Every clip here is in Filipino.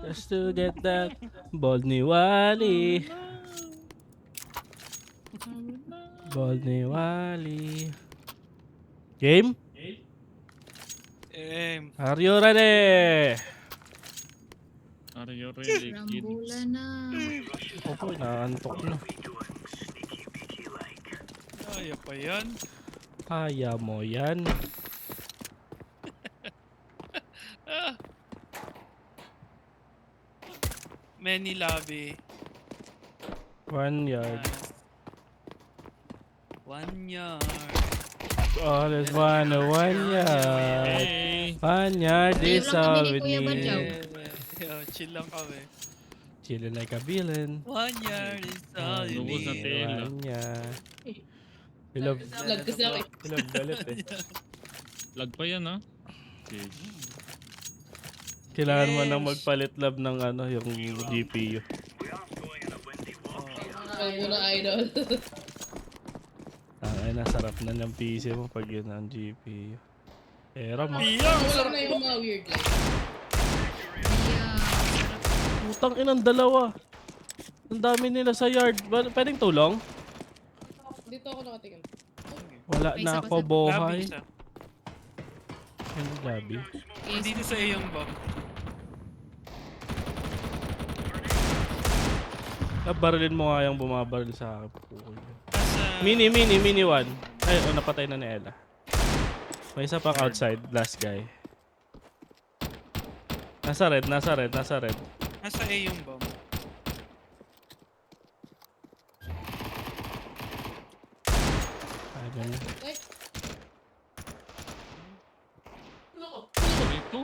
Just to get that ball ni Wally. Ball ni Wally. Game? Are you ready? Are you ready, kid? Rambula na. Opo, inaantok na. Kaya pa yan. Kaya mo yan. Many lobby. 1 yard. 1 yard. All is 1 yard. Hey! 1 yard Ayaw is lang kami all ni we Kuya Badyaw. need. Yo, chill lang kami. Chillin' like a villain. 1 yard is all you Lubos na need. tela. 1 yard. Ilog. Vlog kasi ako eh. Ilog galit eh. Lag pa yan, ha? Okay. Kailangan mo nang magpalit lab ng ano, yung GPU. Ay, muna idol. Ay, nasarap na ng PC mo pag yun ang GPU. Era mo. Wala na yung mga weird life. Yeah. Putang inang dalawa. Ang dami nila sa yard. Pwedeng tulong? Dito ako nakatingin. Wala May na isa pa ako sa- buhay. Lobby siya. Ano gabi? Dito sa iyong bomb. Barilin mo nga yung bumabaril sa akin. Nasa... Mini 1. Ay, oh, napatay na ni Ella. May isa pang outside, last guy. Nasa red. Nasa A yung bomb. Ay, ganun. Ito?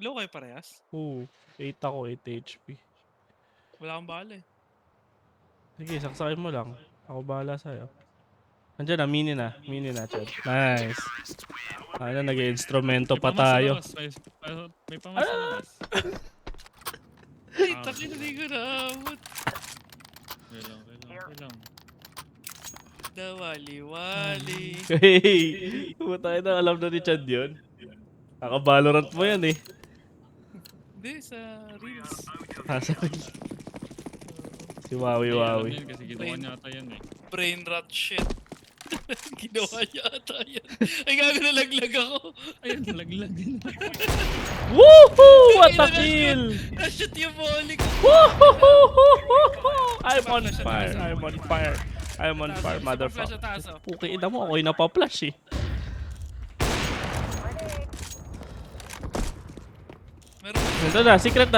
Low kayo parehas? Oo, 8 ako, 8 HP. Wala kang bala eh. Sige, saksakin mo lang. Ako bahala sa'yo. Andiyan na, mini na, Chad. Nice. Ano, nag-instrumento pa tayo. May pamas sa labas. Ay, takin na di ko naabot. Okay lang. Dawali-wali. Hey! Puta na, alam na ni Chad yun. Naka-Valorant mo yan eh. Hindi, sa Reels. Nasa si Wawi. Kasi ginawa niya ata yan eh. Brain rot shit. Ginawa niya ata yan. Ay, gago nalaglag ako. Ayun, laglag din. Woohoo! What a kill! Na-shoot yung volley ko. Woohoo! I'm on fire, motherfucker. Flash sa taas, oh. Puki ina mo, ako'y napaplash eh. Meron. Ito na, secret.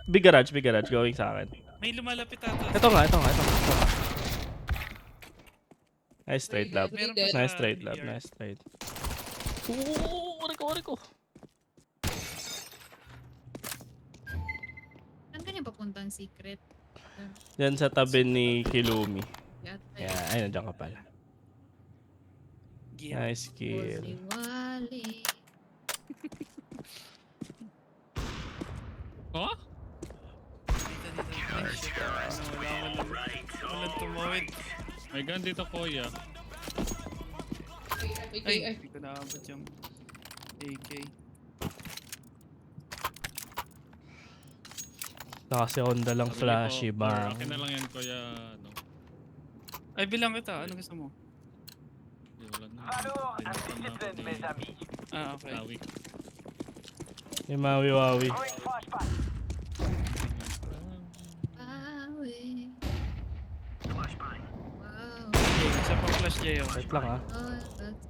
Big garage, going sa akin. May lumalapit ata. Ito nga. Nice trade lab. Meron pa Nice sa trade lab, BR. nice trade. Ooh, ori ko. Saan kanya papunta ang secret? Yan sa tabi ni Kilumi. Yata Yeah, ay, nandiyan ka pala. Yeah. Nice kill. Wali. Oh? Dito. Walang tumawid. May gun dito, kuya. Ay, hindi ko naabot yung AK. Nakaseonda lang flashy bang. Akin na lang yan, kuya. Ano? Ay, bilang kita. Ano gusto mo? Wala na. Ah, okay. Tawi. May mawi-wawi. Bawi. Wow. Isa pang flash Jayo. Wait lang ah. Oh, that's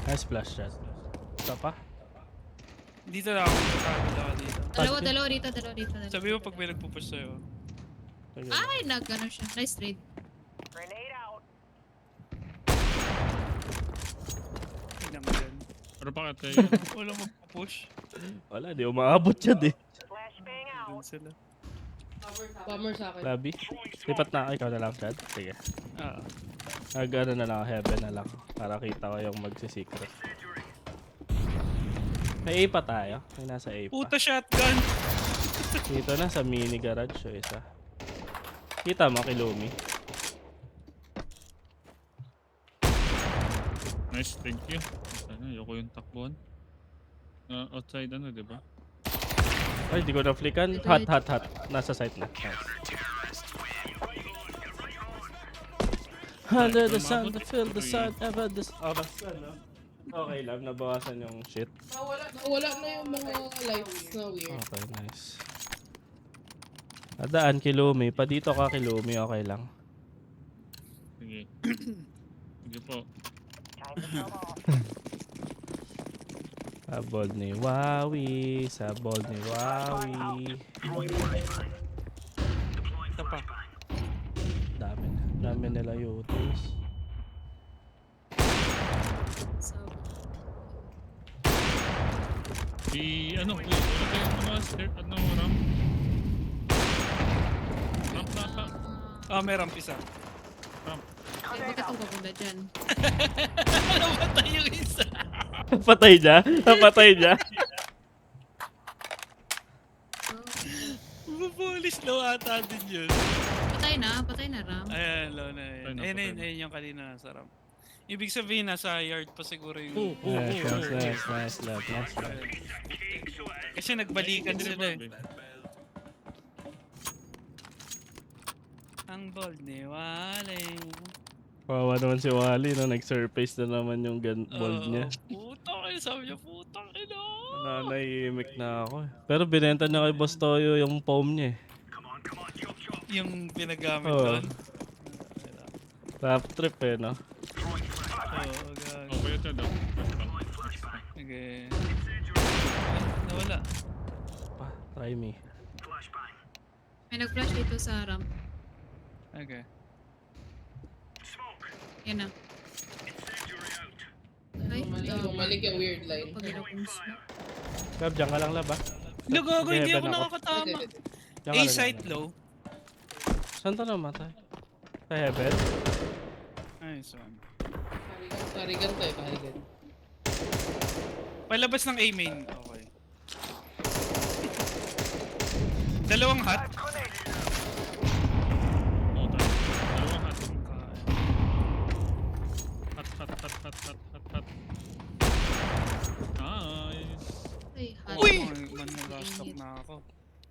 Nice flash shot. Isa pa? Dito na ako. Pagod ako dito. Dalawa dito. Sabi mo pag may nagpupush sa'yo. Sige. Ay, nag-ano siya. Nice trade. Hindi naman yan. Pero bakit kayo? Wala magpupush. Wala, di umaabot yan eh. Doon sila. Bummer sa akin. Labi. Lipat na, ikaw na lang, Chad. Sige. Ah. Ano na lang, heaven na lang. Para kita ko yung magsisecret. May A pa tayo. May nasa A pa. Puta shotgun! Dito na sa mini garage yung isa. Kita mo, Kilumi. Nice, thank you. Ano, ayoko yung takbuhan. Outside ano, di ba? Ay, di ko na-flickan. Hot. Nasa site na. Nice. Under the sun, to feel the sun, ever the sun, no? Okay lang, nabawasan yung shit. Wala na yung mga lights na weird. Okay, nice. Nadaan kay Lumi. Pa dito ka kay Lumi, okay lang. Sige. Sige po. Sabol ni Wawi. Sabol ni Wawi. Ito pa. Dami nila utils. So, Ano ba yung mga stair, ramp? Ramp. May ramp isa. Ramp. bakit ako papunta dyan? Namatay yung isa. Patay niya? Napatay niya? Bubulis low ata din yun. Patay na Ram. Ayan, low na yan. Patay na. Ayun yung kanina sa ramp. Ibig sabihin, nasa yard pa siguro yung... Nice love. Kasi nagbalikan sila eh. Ang bold ni Wale. Kawawa naman si Wally, no? Nag-surface na naman yung bold niya. Putang ina, sabi niya, putang ina. Nanahimik na ako eh. Pero binenta niya kay Boss Toyo yung foam niya eh. Yung pinagamit Oo. doon. Top trip eh, no? Oo, gag. Okay, ito daw. Okay. Nawala. Pa, try me. May nag-flash dito sa Ram. Okay. Yan na. Ay, Bumalik yung weird line. pag kung Gab, dyan ka lang lab ah. Nagago, hindi Heaven ako nakakatama. Dyan ka A lang, site dyan ka lang. low. Saan to namatay? Sa heaven? Nice one. Parigan to eh, parigan. Palabas ng A main. Okay. Dalawang hot. Oh, tayo. Dalawang hot. Hot. Nice. Ay, hot. Uy! Manarastock na ako.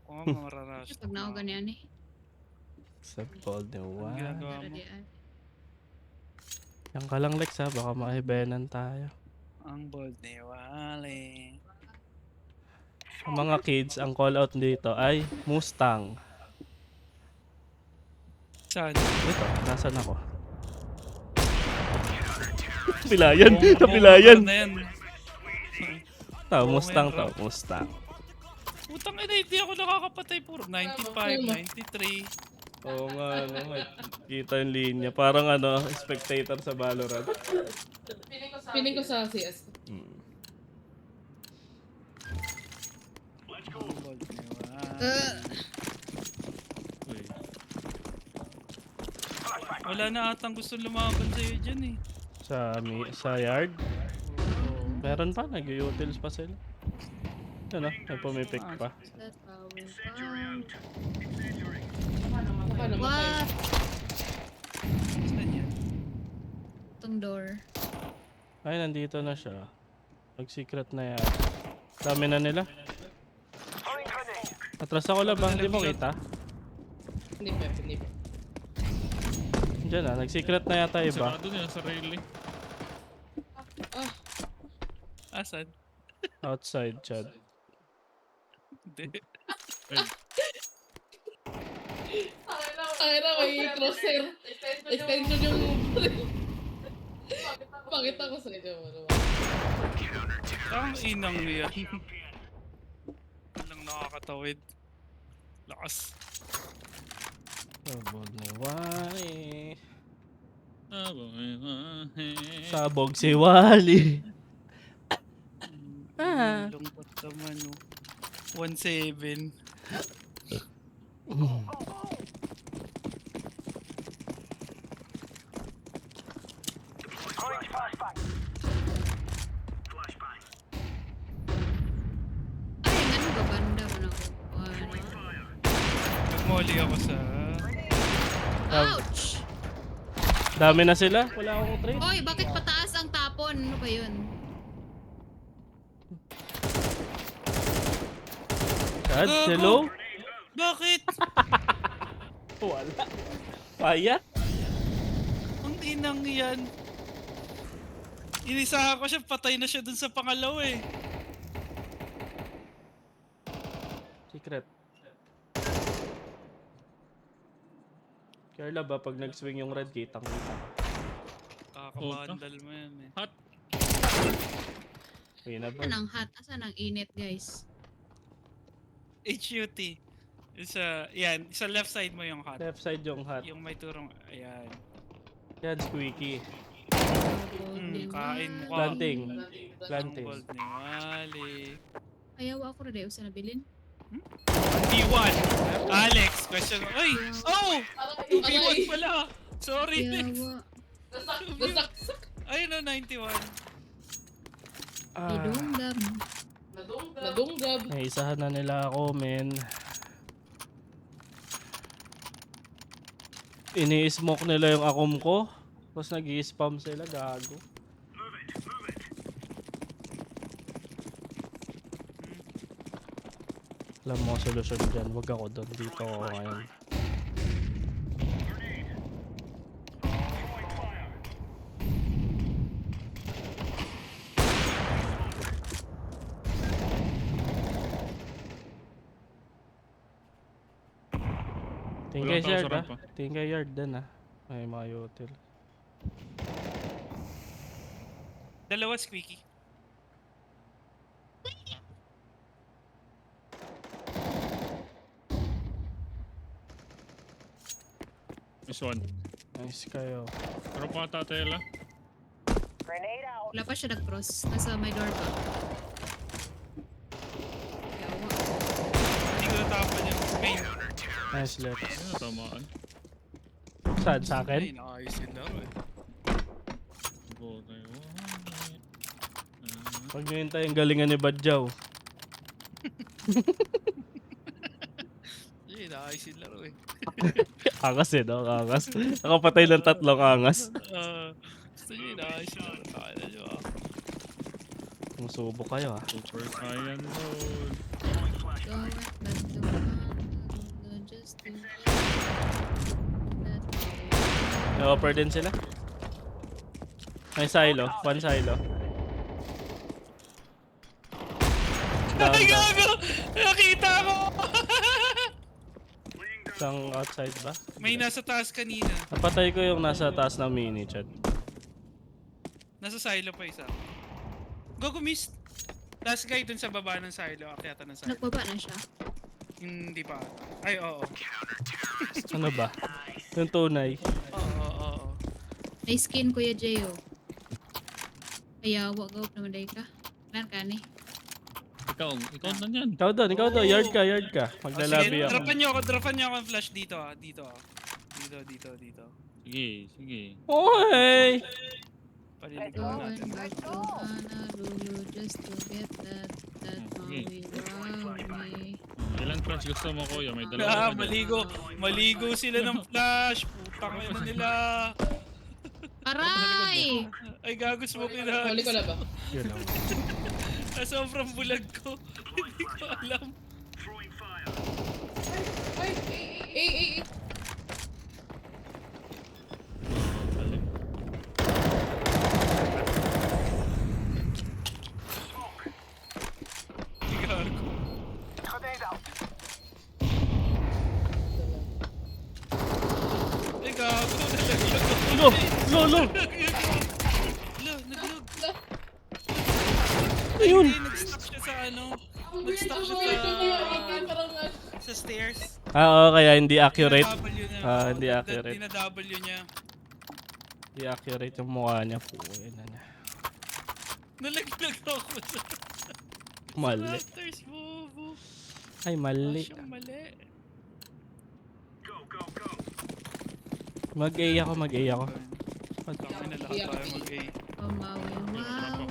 Oo, mararastock Pag na ako ganyan eh. Sa bold ni Ang Wally. ginagawa mo. Radian. Yan ka lang Lex ha, baka maibenan tayo. Ang bold ni Wale. Ang mga kids, ang call out dito ay Mustang. Saan? Dito, nasan ako? Napilayan! Na yan. Tao, Oo, Mustang meron. to, Mustang. Putang ina, hindi ako nakakapatay. Puro 95, 93. Oo nga, no, kita yung linya. Parang ano, spectator sa Valorant. Piling ko sa CS. Mm. Ang bold ni Wale. Uy. Wala na atang gusto lumaban sa'yo dyan eh. Sa yard? Meron pa, nag-utils pa sila. Ano, may pumipik pa. That power. Baka namatay. What? Saan yan? Itong door. Ay, nandito na siya. Nag-secret na yan. Dami na nila. Atras ako lang ba? Hindi mo kita? Hindi pa. Diyan na, nag-secret na yata iba. Sarado niya sa rail eh. Asan? Outside, Chad. Hindi. Ay na, may crosshair. Extension yung... Pakita ko sa inyo. Ang inang niya. Walang nakakatawid. Lakas. Sabog ni Wally. Sabog. Sabog si Wally. Lungkot naman no. 1-7. Ay, ano ba banda mo na ko? Nagmoli ako sa... Ouch! Dami na sila. Wala akong trade. Oy, bakit pataas ang tapon? Ano ba yun? Chad, Gago. hello? Bakit? Wala. Payat? Ang inang yan. Inisahan ko siya, patay na siya dun sa pangalawa eh. Secret. Carla ba, pag nag-swing yung red, kitang-kita ka. Kakabandal mo yan eh. Hot. Ayun na ba? Asan ang hot? Asan ang init, guys? HUT. Yan, sa left side mo yung hot. Left side yung hot. Yung may turong, ayan. Yan, squeaky. Kain mo ka. Planting. Ang Planting. gold ni Wally. Ayaw ako rin sa nabilin. D1. Alex, question mo. Ay! Oh! D1 Aray! pala! Sorry, Lex. Yawa. Nasaksak. Ayun o, 91. Ah, Idunggam. Nadunggab. naisahan na nila ako, men. Ini-smoke nila yung akum ko. Tapos nag-i-spam sila, gago. Alam mo, solusyon dyan. Huwag ako doon. Dito ako ngayon. Tingkay Walang tao sa yard ah. rampa. Tingkay yard din ah. May mga util. Dalawa squeaky. This one. Nice kayo. Pero pa tatela. Wala pa siya nag-cross. Nasa my door pa. Yawa. Hindi ko natapan yung main. Nice left. Ayun, natamaan. Saan? Sa Ay, akin? nakayos yun laro eh. Go tayo. Huwag nyo hintay yung galingan ni Badjaw. Ay, nakayos yun laro eh. Angas eh, no? Angas. Nakapatay ng 3 angas. Gusto nyo yun, nakayos yun laro. Taka na nyo ah. Musubo kayo ah. Super Saiyan mode. Go at that door. Just do that. Na-offer din sila. May silo. One silo. Down, Ay, down. gago! Nakita ko! Isang outside ba? May nasa taas kanina. Napatay ko yung nasa taas ng mini chat. Nasa silo pa isa. Gogo missed. Last guy dun sa baba ng silo. Akyata ng silo. Nagbaba na siya. Hindi pa ata. Ay, oo. Ano ba? Yung tunay. Oo. May skin, Kuya Jeyo. Ayawa, go naman day ka. Nan ka ni. Ikaw na yan. Ikaw doon. Yard ka. Sige, Maglalabi ako. dropan niyo ako ng flash dito ah. Dito. Sige. Okay! Palilig Go ko and natin. back to Honolulu just to get that Maui wow me. Ilan flash gusto mo, kuya? May dalawa na dyan. Maligo sila ng flash. Putang ina nila. Aray! Ay, gago smoke nila. Huli ko na ba? Yun lang. Sobrang bulag ko. Hindi ko alam. Ay! Gago. Ay, gago. Nalaglag ako. Lo! Lo, naglog. Ayun! Hindi, nag-stop siya sa ano. Nag-stop siya sa stairs. Oo, kaya hindi accurate. Dina-W niya. Hindi accurate. Dina-W niya. Hindi accurate yung mukha niya po. Yun na. Nalaglag ako sa Mali. rafters, bobo. Ay, mali. Siyang mali. Mag-A ako. Kami na lahat tayo mag-A. Oh, Maui wow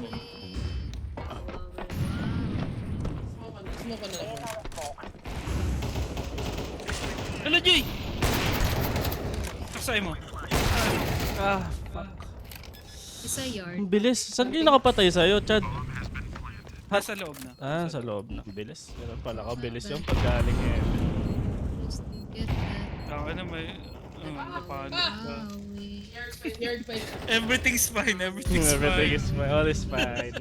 Smoke ko na lang. Hello, Jay! Taksay mo. Ah, fuck. Isa yard. Ang bilis. Saan kayo nakapatay sa'yo, Chad? Nasa loob na. Ah, sa loob na. Bilis. Ganun pala ka. Bilis yung paggaling eh. Just to get that Ako na may... napahanap ka. wowie. Yard pa yun. Everything's fine. Everything's Everything fine. is fine. All is fine.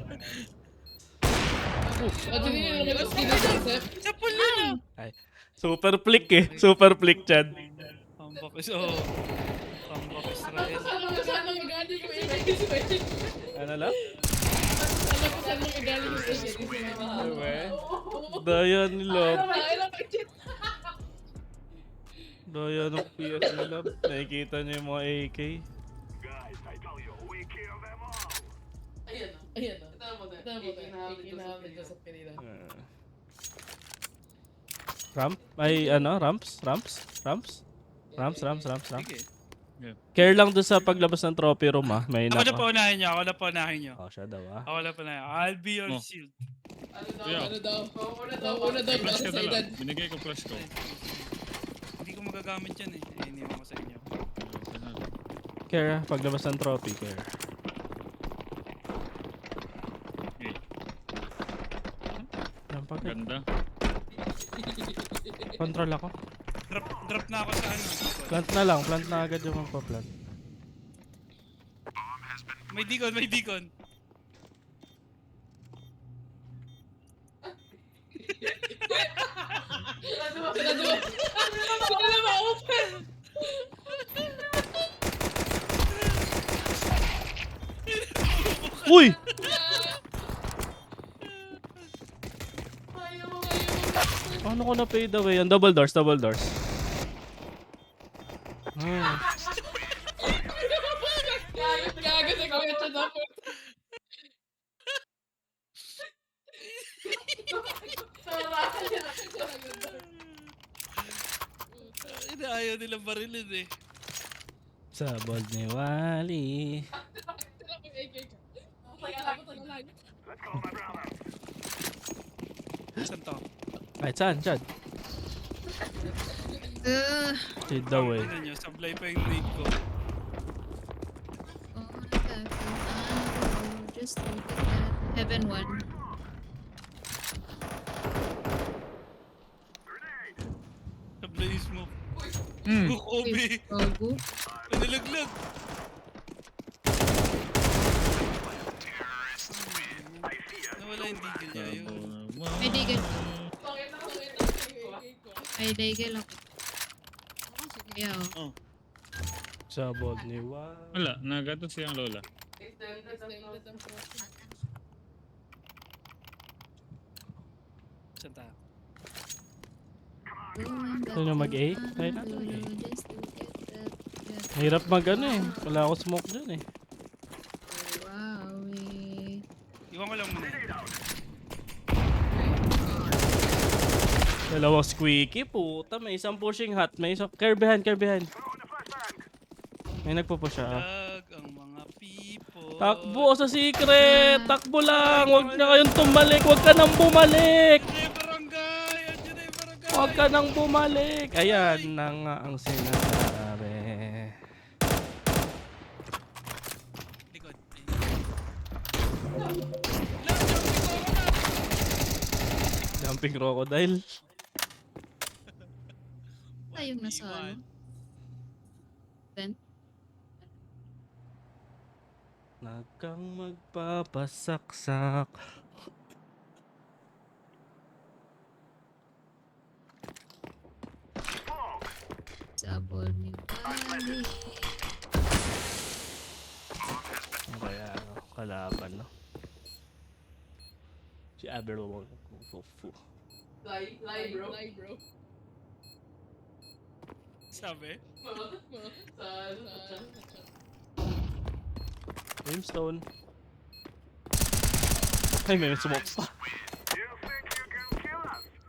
At hindi nyo naman ang skinasip. Sa pulo na! Ay. Super flick eh. Super flick, Chad. Tambak is... Oh. Tambak Israel. Saan ang magaling yung AK? Ano lang? Alam ko saan ang magaling yung AK. Dayan ni Love. Ay, lang cheat. Dayan ng PS ni Love. Nakikita niyo yung mga AK. Ayan na. Ayan na. Tama mo na. AK na sa kanila. Ramp? Ay, ano? Ramps? Ramps? Ramps? Ramps, ramps, ramps, ramps. Sige. Care lang doon sa paglabas ng trophy room ah. May Ako na naka. paunahin niyo. Ako na paunahin niyo. Oh, siya daw ah. Ako na paunahin. I'll be your Oh. shield. Ano daw? Una daw. Flash ka Para sa dala. edad. Binigay ko flash ko. Hindi ko magagamit yan eh. Iniwan ko sa inyo. Care ah. Paglabas ng trophy, care. Okay. Yan pag Ganda. control ako. Drop na ako sa ano. Plant na lang. Plant na agad yung magpa-plant. May deacon, may deacon. Sila na ma-open! Uy! Paano ko na fade away yan? Double doors, double doors. Ah. Gago sa kawin siya dapat. Ayaw nilang barilin eh. Sa bold ni Wally. Saan to? Ay, saan? Chad? Fade away. Tignan nyo, sablay pa yung nade ko. Oh, just to get that. Heaven 1. Sablay yung smoke. Hmm. Kobe! Gogo. Nalaglag! Nawala yung deagle niya yun. May digel. May digel ako. Sige oh. Sa bold ni Wally. Wala, nagato siyang lola. Saan tayo? Sino mag-A? Ay, na. Just to get that. Mahirap mag ano eh. Wala ako smoke dyan eh. Wowie. Iwan ko lang muna. Dalawang squeaky. Puta, may isang pushing hot. May isang... Care behind, care behind. May nagpo-push siya. Lag ang mga people. Takbo sa secret! Takbo lang! Huwag na kayong tumalik! Huwag ka nang bumalik! Andiyan yung barangay! Andiyan na yung barangay! Huwag ka nang bumalik! Ayan na nga ang sinasabi. Likod. Ayun. Jumping crocodile. Tayong nasa ano? Vent. Nagkang magpapasaksak. Sabol ni Wally. Kaya kalaban, no? Si Aberwong. Lie, bro. Sabi? Brimstone. Ay, may smoke pa.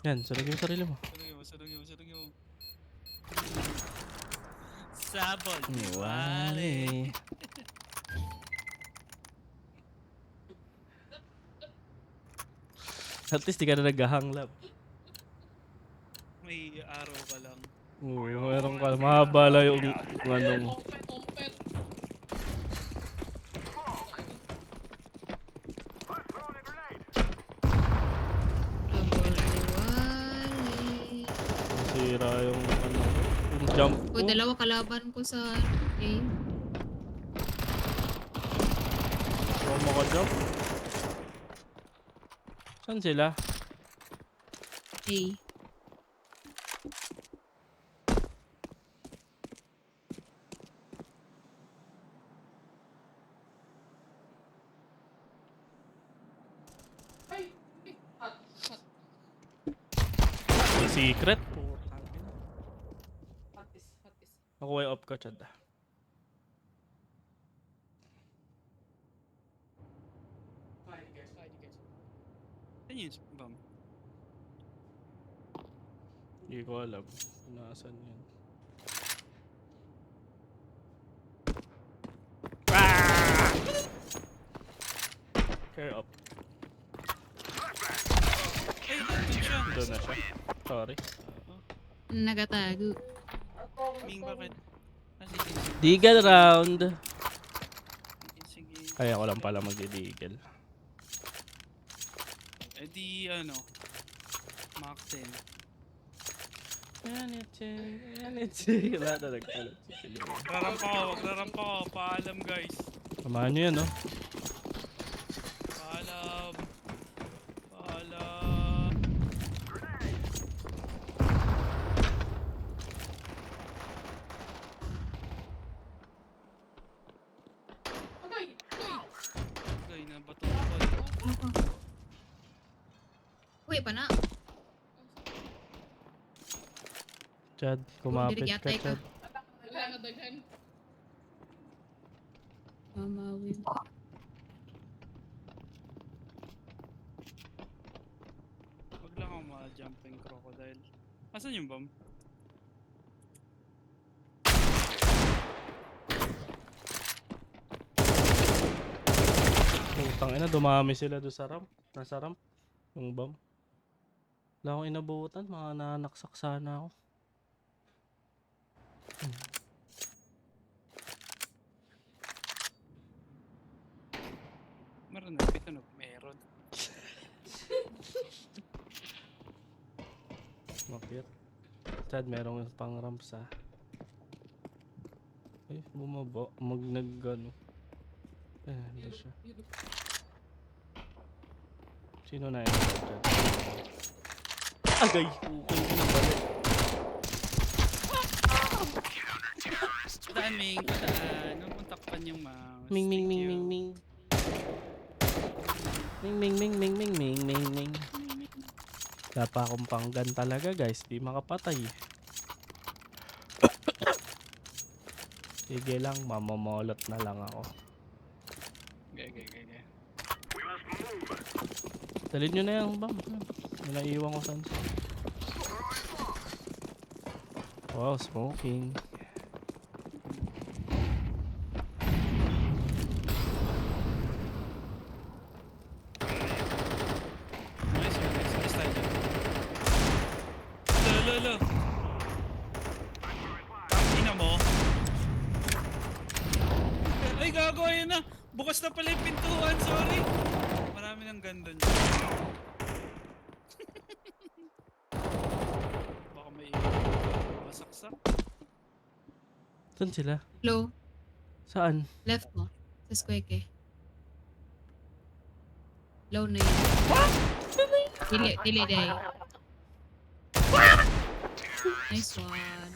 Yan, sarili mo sarili mo. Sarungin mo. Sabol Ni ni Wally. Wally. At least di ka na naghahang lab. May araw ka lang. Oo, meron ka. Mahaba lang yung ano mo. Open. Jump. Uy, dalawa kalaban ko sa A. Huwag mo ka jump. Saan sila? A. Ay! Hot. Hot. Secret. Hot is. Hot is. Ako way off ka, Chad. Fine, guys. Fine, guys. Saan yun? Bam. Hindi ko alam kung nasaan yun. Ah! Care up. Ay, nandun siya. Doon na siya. Sorry. Nagatago. Ming, bakit? Ah, sige, sige. Deagle round. Sige. Kaya ko lang pala magdi-deagle. Eh di, ano, Mach 10. Wala na nagkalat. Rarampa ko. Paalam, guys. Samahan nyo yan, no? Paalam. Paalam. Agay! Gay na bato ko. Uy, pa na. Chad, kumapit Diri ka, yatay ka. Chad. Daghan, daghan. Mamawin. Wag lang ako ma-jumping crocodile. Asan yung bomb? Putang ina, dumami sila doon sa ramp. Nasa ramp. Yung bomb. Wala akong inabutan. Mga nanaksak sana ako. Meron na, pitunog. Meron. Makit. Chad, merong pang ramp sa. Ay, bumaba. Nag-ano. Hindi siya. Sino na yun? Chad? Agay! Okay, balik. Daan, Ming. Daan. Huwag mong takpan yung mouse. Ming, ming, Thank ming, you. ming, ming. Ming, ming, ming, ming, ming, ming, ming, ming. Wala pa akong panggan talaga, guys. Di makapatay. Sige lang, mamamolot na lang ako. Okay. Dalhin nyo na yung bam. May naiiwan ko saan. Wow, smoking. Nice tayo dyan. Lo. Tangina mo. Ay, gago, ayun na. Bukas na pala yung pintuan, sorry. Marami ng ganda niya. Baka may masaksak. Saan sila? Low. Saan? Left mo. Sa squeke. Low na yun. Dili day. Nice one.